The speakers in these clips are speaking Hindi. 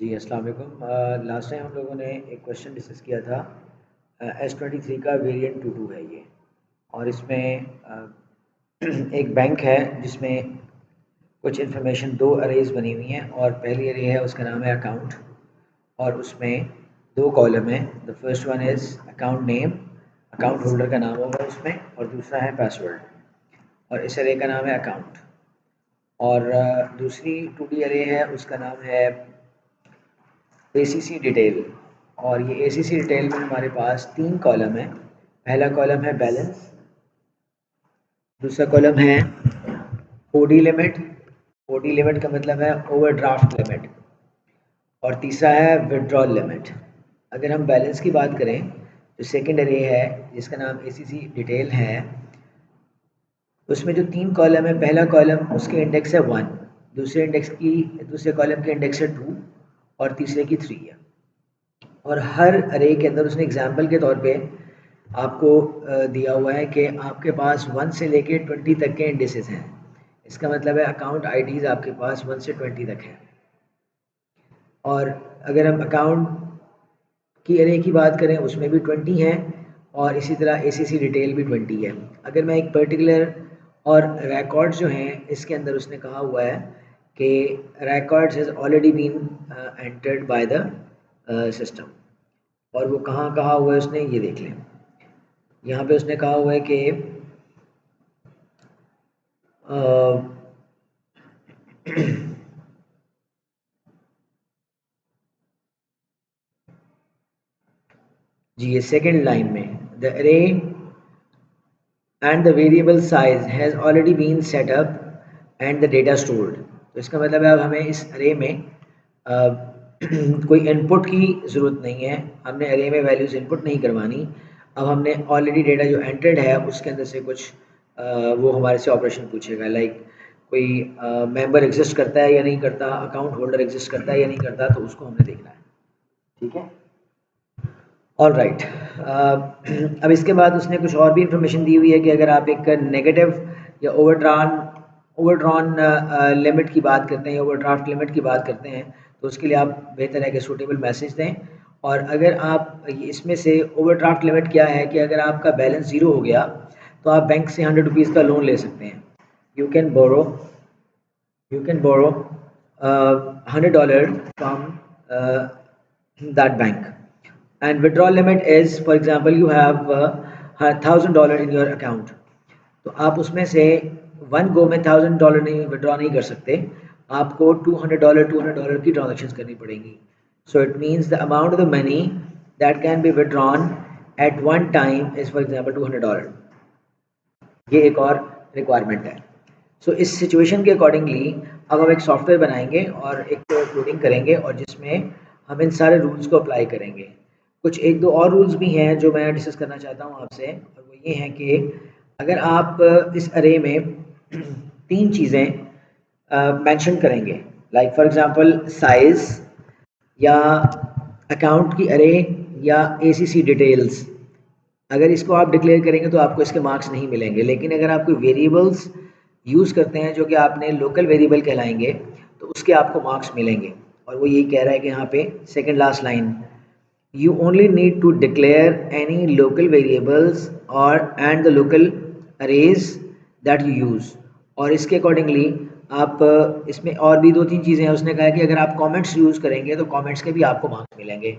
जी, अस्सलाम वालेकुम। लास्ट टाइम हम लोगों ने एक क्वेश्चन डिस्कस किया था। S23 का वेरिएंट 22 है ये, और इसमें एक बैंक है जिसमें कुछ इन्फॉर्मेशन दो अरेज बनी हुई हैं, और पहली अरे है उसका नाम है अकाउंट, और उसमें दो कॉलम हैं। The first one is account name, account holder का नाम होगा उसमें, और दूसरा है पासवर्ड, और इस अरे का नाम है अकाउंट। और दूसरी 2D अरे है, उसका नाम है ACC डिटेल, और ये ACC डिटेल में हमारे पास तीन कॉलम है। पहला कॉलम है बैलेंस, दूसरा कॉलम है OD लिमिट, OD लिमिट का मतलब है ओवरड्राफ्ट लिमिट, और तीसरा है विड्रॉल लिमिट। अगर हम बैलेंस की बात करें तो सेकंड अरे है जिसका नाम ACC डिटेल है, उसमें जो तीन कॉलम है, पहला कॉलम उसके इंडेक्स है 1, दूसरे कॉलम के इंडेक्स है 2, और तीसरे की 3 है। और हर अरे के अंदर उसने एग्जाम्पल के तौर पे आपको दिया हुआ है कि आपके पास 1 से लेके 20 तक के इंडिसेस हैं। इसका मतलब है अकाउंट आईडीज़ आपके पास 1 से 20 तक है। और अगर हम अकाउंट की अरे की बात करें उसमें भी 20 हैं, और इसी तरह ACC डिटेल भी 20 है। अगर मैं एक पर्टिकुलर और रिकॉर्ड्स जो हैं इसके अंदर उसने कहा हुआ है कि records has already been entered by the system, और वो कहाँ कहा हुआ है उसने ये देख लें। यहाँ पे उसने कहा हुआ है कि जी ये सेकंड लाइन में the array and the variable size has already been set up and the data stored. तो इसका मतलब है अब हमें इस अरे में कोई इनपुट की ज़रूरत नहीं है, हमने अरे में वैल्यूज़ इनपुट नहीं करवानी। अब हमने ऑलरेडी डेटा जो एंटर्ड है उसके अंदर से कुछ वो हमारे से ऑपरेशन पूछेगा, लाइक कोई मेंबर एग्जिस्ट करता है या नहीं करता, अकाउंट होल्डर एग्जिस्ट करता है या नहीं करता, तो उसको हमने देखना है। ठीक है, ऑल राइट। अब इसके बाद उसने कुछ और भी इंफॉर्मेशन दी हुई है कि अगर आप एक नेगेटिव या ओवरड्रॉन लिमिट की बात करते हैं, ओवरड्राफ्ट लिमिट की बात करते हैं, तो उसके लिए आप बेहतर है कि सूटेबल मैसेज दें। और अगर आप इसमें से ओवरड्राफ्ट लिमिट क्या है कि अगर आपका बैलेंस ज़ीरो हो गया तो आप बैंक से 100 रुपीज़ का लोन ले सकते हैं। You can borrow $100 from that bank, and withdrawal limit is, for example, you have $1,000 in your account, तो आप उसमें से वन गो में $1,000 नहीं विड्रॉ नहीं कर सकते, आपको $200 की ट्रांजेक्शन करनी पड़ेगी। So it means the amount of the money that can be withdrawn at one time is for example $200। ये एक और रिक्वायरमेंट है। सो इस सिचुएशन के अकॉर्डिंगली अब हम एक सॉफ्टवेयर बनाएंगे और एक कोडिंग करेंगे, और जिसमें हम इन सारे रूल्स को अप्लाई करेंगे। कुछ एक दो और रूल्स भी हैं जो मैं डिस्कस करना चाहता हूँ आपसे, और वो ये हैं कि अगर आप इस अरे में तीन चीज़ें मेंशन करेंगे, लाइक फॉर एग्जांपल साइज, या अकाउंट की अरे, या ACC डिटेल्स, अगर इसको आप डिक्लेयर करेंगे तो आपको इसके मार्क्स नहीं मिलेंगे। लेकिन अगर आप कोई वेरिएबल्स यूज़ करते हैं जो कि आपने लोकल वेरिएबल कहलाएंगे, तो उसके आपको मार्क्स मिलेंगे। और वो यही कह रहा है कि यहाँ पे second last line, you only need to declare any local variables or and the local arrays that you use। और इसके अकॉर्डिंगली आप इसमें और भी दो तीन चीज़ें हैं। उसने कहा है कि अगर आप कमेंट्स यूज़ करेंगे तो कमेंट्स के भी आपको मार्क्स मिलेंगे।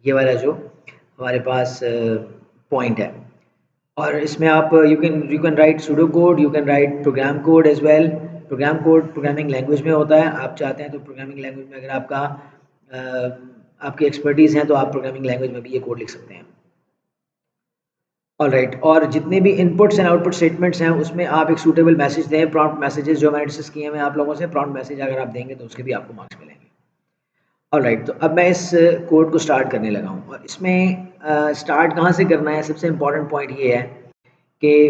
ये वाला जो हमारे पास पॉइंट है। और इसमें आप you can write pseudo code, you can write program code as well. Program code programming language में होता है, आप चाहते हैं तो प्रोग्रामिंग लैंग्वेज में अगर आपका आपकी एक्सपर्टीज़ हैं तो आप प्रोग्रामिंग लैंग्वेज में भी ये कोड लिख सकते हैं। ऑल राइट, और जितने भी इनपुट्स एंड आउटपुट स्टेटमेंट्स हैं उसमें आप एक सूटेबल मैसेज दें। प्रॉम्प्ट मैसेजेस जो मैंने डिस्कस किए हैं मैं आप लोगों से, प्रॉम्प्ट मैसेज अगर आप देंगे तो उसके भी आपको मार्क्स मिलेंगे। ऑल राइट, तो अब मैं इस कोड को स्टार्ट करने लगा हूँ। और इसमें स्टार्ट कहाँ से करना है, सबसे इम्पॉर्टेंट पॉइंट ये है कि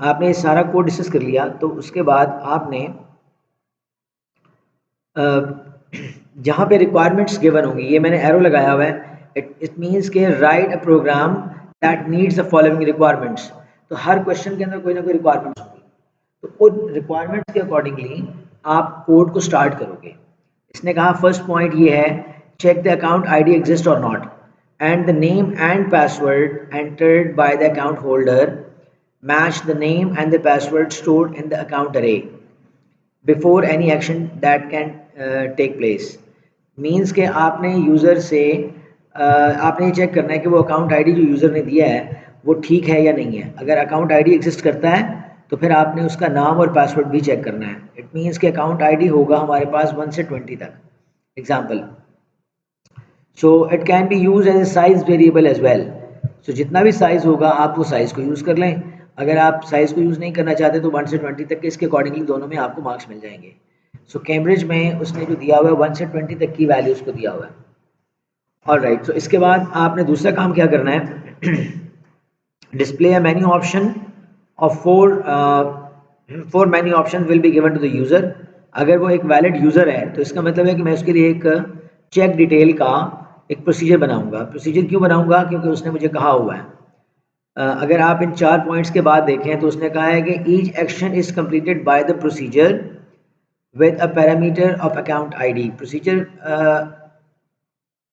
आपने ये सारा कोड डिस्कस कर लिया, तो उसके बाद आपने जहाँ पे रिक्वायरमेंट्स गिवन होंगी, ये मैंने एरो लगाया हुआ है, इट मीन्स के write a program that needs the following requirements. तो हर क्वेश्चन के अंदर कोई ना कोई रिक्वायरमेंट्स होंगी, तो उन रिक्वायरमेंट्स के अकॉर्डिंगली आप कोड को स्टार्ट करोगे। इसने कहा फर्स्ट पॉइंट ये है, check the account ID exist और not and the name and password entered by the account holder match the name and the password stored in the account are before any action that can take place. Means के आपने यूज़र से आपने ये चेक करना है कि वो अकाउंट आईडी जो यूज़र ने दिया है वो ठीक है या नहीं है। अगर अकाउंट आईडी एग्जिस्ट करता है तो फिर आपने उसका नाम और पासवर्ड भी चेक करना है। इट मीन्स कि अकाउंट आईडी होगा हमारे पास 1 से 20 तक। Example, so it can be use as a size variable as well. So जितना भी साइज़ होगा आप वो साइज़ को यूज़ कर लें। अगर आप साइज़ को यूज़ नहीं करना चाहते तो 1 से 20 तक के इसके अकॉर्डिंगली दोनों में आपको मार्क्स मिल जाएंगे। सो कैम्ब्रिज में उसने जो दिया हुआ है 1 से 20 तक की वैल्यूज़ को दिया हुआ है। ऑलराइट, सो इसके बाद आपने दूसरा काम क्या करना है, display a menu option of four menu option will be given to the user। अगर वो एक वैलिड यूज़र है तो इसका मतलब है कि मैं उसके लिए एक चेक डिटेल का एक प्रोसीजर बनाऊंगा। प्रोसीजर क्यों बनाऊंगा? क्योंकि उसने मुझे कहा हुआ है। अगर आप इन 4 पॉइंट्स के बाद देखें तो उसने कहा है कि each action is completed by the procedure with a parameter of account ID. Procedure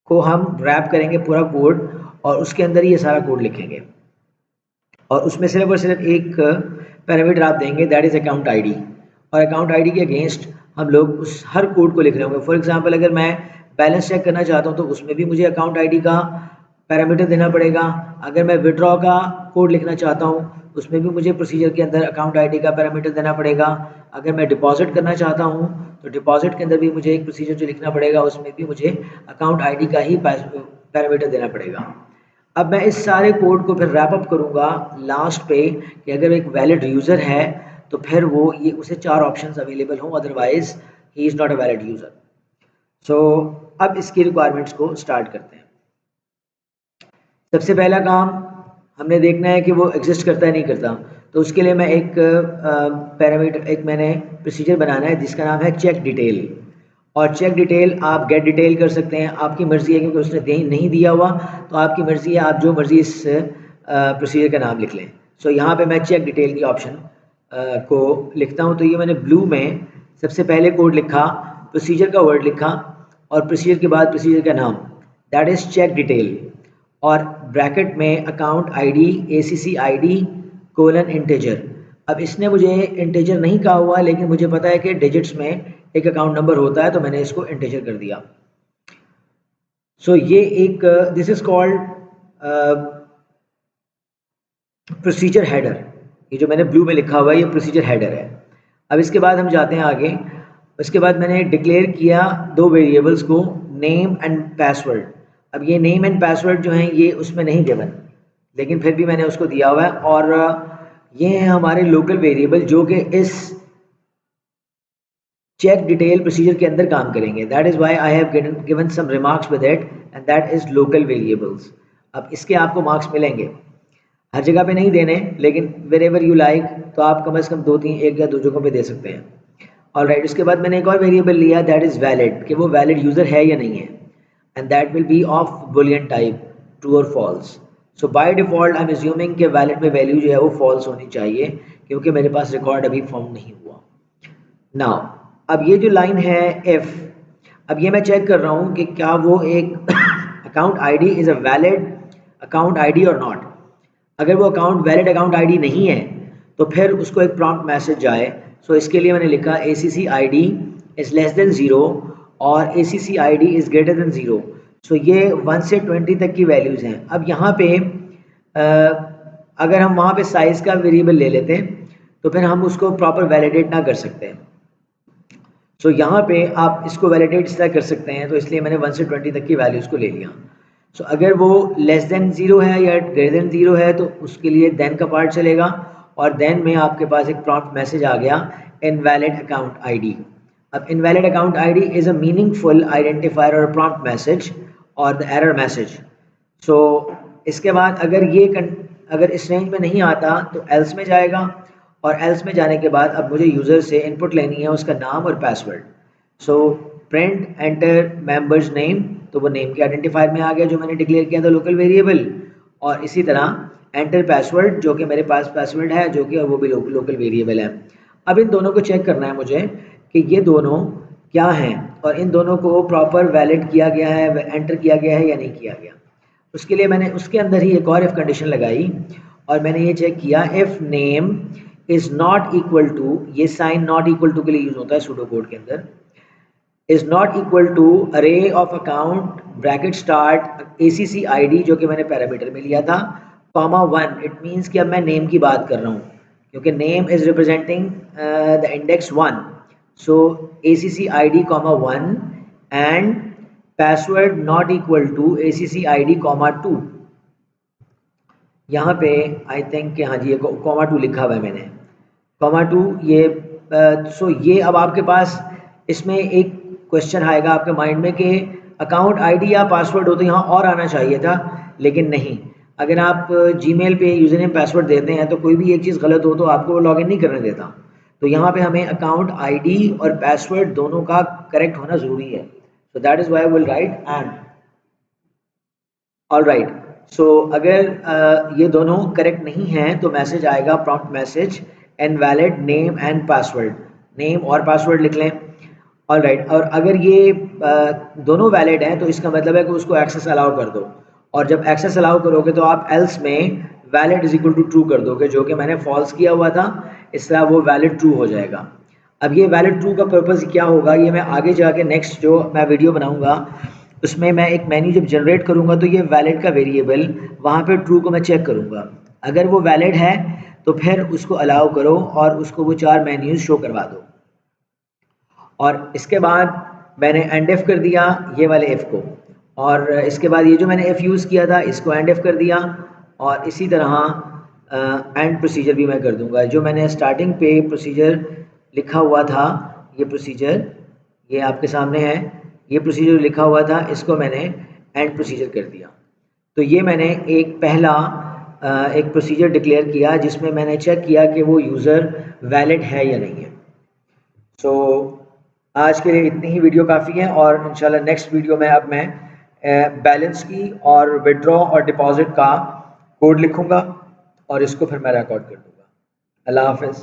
को हम रैप करेंगे पूरा कोड और उसके अंदर ये सारा कोड लिखेंगे और उसमें सिर्फ और सिर्फ एक पैरामीटर आप देंगे, दैट इज़ अकाउंट आईडी। और अकाउंट आईडी के अगेंस्ट हम लोग उस हर कोड को लिख रहे होंगे। फॉर एग्जांपल, अगर मैं बैलेंस चेक करना चाहता हूँ तो उसमें भी मुझे अकाउंट आईडी का पैरामीटर देना पड़ेगा। अगर मैं विड्रॉ का कोड लिखना चाहता हूँ उसमें भी मुझे प्रोसीजर के अंदर अकाउंट आईडी का पैरामीटर देना पड़ेगा। अगर मैं डिपॉजिट करना चाहता हूँ तो डिपॉजिट के अंदर भी मुझे एक प्रोसीजर जो लिखना पड़ेगा उसमें भी मुझे अकाउंट आईडी का ही पैरामीटर देना पड़ेगा। अब मैं इस सारे कोड को फिर रैप अप करूँगा लास्ट पे कि अगर एक वैलिड यूज़र है तो फिर वो ये उसे 4 ऑप्शंस अवेलेबल हों, otherwise he is not a valid user. So अब इसकी रिक्वायरमेंट्स को स्टार्ट करते हैं। सबसे पहला काम हमने देखना है कि वो एग्जिस्ट करता है नहीं करता। तो उसके लिए मैं एक पैरामीटर एक मैंने प्रोसीजर बनाना है जिसका नाम है चेक डिटेल। और चेक डिटेल आप गेट डिटेल कर सकते हैं, आपकी मर्ज़ी है, क्योंकि उसने नहीं दिया हुआ तो आपकी मर्ज़ी है, आप जो मर्ज़ी इस प्रोसीजर का नाम लिख लें। सो यहाँ पे मैं चेक डिटेल की ऑप्शन को लिखता हूँ। तो ये मैंने ब्लू में सबसे पहले कोड लिखा, प्रोसीजर का वर्ड लिखा और प्रोसीजर के बाद प्रोसीजर का नाम, दैट इज़ चेक डिटेल, और ब्रैकेट में account ID ACC ID colon integer. अब इसने मुझे इंटीजर नहीं कहा हुआ लेकिन मुझे पता है कि डिजिट्स में एक अकाउंट नंबर होता है तो मैंने इसको इंटीजर कर दिया। सो ये एक this is called procedure header. ये जो मैंने ब्लू में लिखा हुआ है ये प्रोसीजर हेडर है। अब इसके बाद हम जाते हैं आगे। उसके बाद मैंने डिक्लेयर किया 2 वेरिएबल्स को, नेम एंड पासवर्ड। अब ये नेम एंड पासवर्ड जो हैं ये उसमें नहीं गिवन, लेकिन फिर भी मैंने उसको दिया हुआ है और ये हैं हमारे लोकल वेरिएबल जो कि इस चेक डिटेल प्रोसीजर के अंदर काम करेंगे। That is why I have given some remarks with it and that is local variables. अब इसके आपको मार्क्स मिलेंगे, हर जगह पे नहीं देने, लेकिन वेर एवर यू लाइक, तो आप कम से कम 2-3 1 या 2 जगहों पे दे सकते हैं। ऑलराइट, उसके बाद मैंने एक और वेरिएबल लिया, दैट इज़ वैलिड, कि वो वैलिड यूज़र है या नहीं है, and that will be of boolean type, true और false. So by default I am assuming कि वैलिड में वैल्यू जो है वो फॉल्स होनी चाहिए क्योंकि मेरे पास रिकॉर्ड अभी फाउंड नहीं हुआ। नाउ अब ये जो लाइन है इफ़, अब ये मैं चेक कर रहा हूँ कि क्या वो एक account ID is a valid account ID और नॉट। अगर वो अकाउंट वैलिड अकाउंट आईडी नहीं है तो फिर उसको एक प्रॉम्प्ट मैसेज आए। सो इसके लिए मैंने लिखा ACC ID is less than 0 और ACC ID is greater than 0। सो ये 1 से 20 तक की वैल्यूज़ हैं। अब यहाँ पे अगर हम वहाँ पे साइज़ का वेरिएबल ले लेते हैं तो फिर हम उसको प्रॉपर वैलिडेट ना कर सकते। सो यहाँ पे आप इसको वैलिडेट इस तरह कर सकते हैं, तो इसलिए मैंने 1 से 20 तक की वैल्यूज़ को ले लिया। सो अगर वो लेस देन 0 है या ग्रेटर देन 0 है तो उसके लिए देन का पार्ट चलेगा और देन में आपके पास एक प्रॉम्प्ट मैसेज आ गया इनवैलिड अकाउंट आईडी। अब invalid account ID is a meaningful identifier और प्रॉम्प्ट मैसेज और द एरर मैसेज। सो इसके बाद अगर इस रेंज में नहीं आता तो एल्स में जाएगा और एल्स में जाने के बाद अब मुझे यूज़र से इनपुट लेनी है उसका नाम और password. So print enter members name, तो वो नेम के आइडेंटिफायर में आ गया जो मैंने डिक्लेयर किया था लोकल वेरिएबल, और इसी तरह एंटर पासवर्ड जो कि मेरे पास पासवर्ड है जो कि वो भी लोकल वेरिएबल है। अब इन दोनों को चेक करना है मुझे कि ये दोनों क्या हैं और इन दोनों को प्रॉपर वैलिड किया गया है, एंटर किया गया है या नहीं किया गया। उसके लिए मैंने उसके अंदर ही एक और इफ कंडीशन लगाई और मैंने ये चेक किया if name is not equal to, ये साइन नॉट इक्वल टू के लिए यूज होता है सूडो कोड के अंदर, is not equal to array of account bracket start ACC ID जो कि मैंने पैरामीटर में लिया था कॉमा 1। इट मीन्स कि अब मैं नेम की बात कर रहा हूँ क्योंकि name is representing the index 1, so ACC ID comma 1 and password not equal to ACC ID comma 2। यहाँ पे आई थिंक हाँ जी ये कॉमा 2 लिखा हुआ है मैंने, कॉमा 2 ये सो ये अब आपके पास इसमें एक क्वेश्चन आएगा आपके माइंड में कि अकाउंट आईडी या पासवर्ड हो तो यहाँ और आना चाहिए था, लेकिन नहीं। अगर आप जीमेल पे यूज़र नेम पासवर्ड देते हैं तो कोई भी एक चीज़ गलत हो तो आपको लॉगिन नहीं करने देता। तो यहाँ पे हमें अकाउंट आईडी और पासवर्ड दोनों का करेक्ट होना ज़रूरी है। So that is why I will write and all right. सो अगर ये दोनों करेक्ट नहीं हैं तो मैसेज आएगा prompt message invalid name and password, name और पासवर्ड लिख लें। ऑल राइट, और अगर ये दोनों वैलिड हैं तो इसका मतलब है कि उसको एक्सेस अलाउ कर दो, और जब एक्सेस अलाउ करोगे तो आप एल्स में valid is equal to true कर दोगे, जो कि मैंने फॉल्स किया हुआ था, इस तरह वो वैलिड ट्रू हो जाएगा। अब ये वैलिड ट्रू का पर्पज़ क्या होगा ये मैं आगे जाके नेक्स्ट जो मैं वीडियो बनाऊंगा उसमें मैं एक मेन्यू जब जनरेट करूंगा तो ये वैलिड का वेरिएबल वहाँ पे ट्रू को मैं चेक करूंगा। अगर वो वैलिड है तो फिर उसको अलाउ करो और उसको वो 4 मेन्यूज शो करवा दो। और इसके बाद मैंने एंड एफ कर दिया ये वाले एफ को, और इसके बाद ये जो मैंने एफ यूज़ किया था इसको एंड एफ कर दिया, और इसी तरह एंड प्रोसीजर भी मैं कर दूंगा। जो मैंने स्टार्टिंग पे प्रोसीजर लिखा हुआ था ये प्रोसीजर ये आपके सामने है, ये प्रोसीजर लिखा हुआ था इसको मैंने एंड प्रोसीजर कर दिया। तो ये मैंने एक पहला एक प्रोसीजर डिक्लेयर किया जिसमें मैंने चेक किया कि वो यूज़र वैलिड है या नहीं है। सो आज के लिए इतनी ही वीडियो काफ़ी है, और इंशाल्लाह नेक्स्ट वीडियो में अब मैं बैलेंस की और विड्रॉ और डिपॉजिट का कोड लिखूंगा और इसको फिर मैं रिकॉर्ड कर दूंगा। अल्लाह हाफिज़।